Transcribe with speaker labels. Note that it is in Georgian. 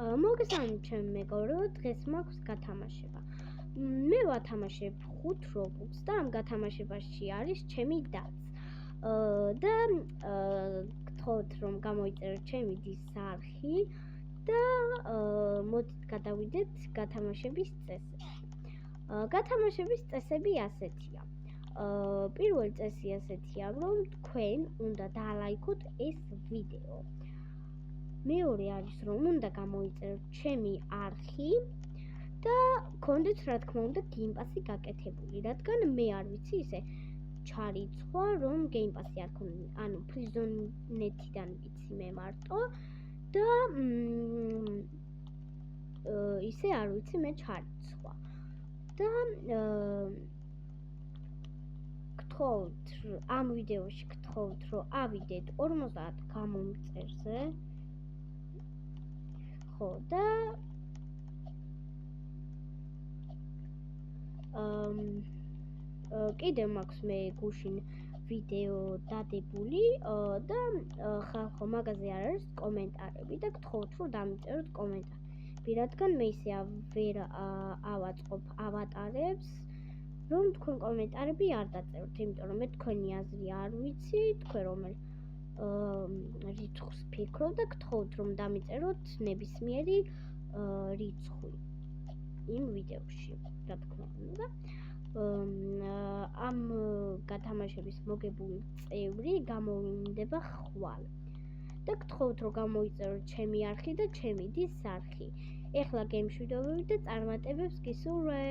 Speaker 1: მოგესალმებით ჩემი მეგობრებო, დღეს მაქვს გათამაშება. მე ვათამაშებ 5 Robux და ამ გათამაშებაში არის ჩემი დაც. და გთხოვთ რომ გამოიწეროთ ჩემი დის არხი და მოდით გადავიდეთ გათამაშების წესებში. გათამაშების წესები ასეთია. პირველი წესი ასეთია, რომ თქვენ უნდა დაალაიქოთ ეს ვიდეო. მეორე არის რომ უნდა გამოიწეროთ ჩემი არხი და გქონდეთ რა თქმა უნდა Game Pass-ი გაკეთებული, რადგან მე არ ვიცი ისე ჩარიცხვა რომ Game Pass-ი არ ქონდა, ანუ Prison.net-დან ვიცი მე მარტო და ისე არ ვიცი მე ჩარიცხვა. და გთხოვთ ამ ვიდეოში გთხოვთ რომ ავიდეთ 50 გამომწერზე. და კიდევ მაქვს მე გუშინ ვიდეო დადებული და ხალხო მაგაზე არ არის კომენტარები და გთხოვთ რომ დამიწეროთ კომენტარები, რადგან მე ისე ვერ ავაწყობ ავატარებს რომ თქვენ კომენტარები არ დაწეროთ, იმიტომ რომ მე თქვენი აზრი არ ვიცი, თქვენ რომელ რიცხვს ფიქრობ და გთხოვთ რომ დამიწეროთ ნებისმიერი რიცხვი იმ ვიდეოში, რა თქმა უნდა. ამ გათამაშების მოგებული წევრი გამოვინდება ხვალ. და გთხოვთ რომ გამოიწეროთ ჩემი არხი და ჩემი დის არხი. ეხლა გემშვიდობებით და წარმატებებს გისურვებთ.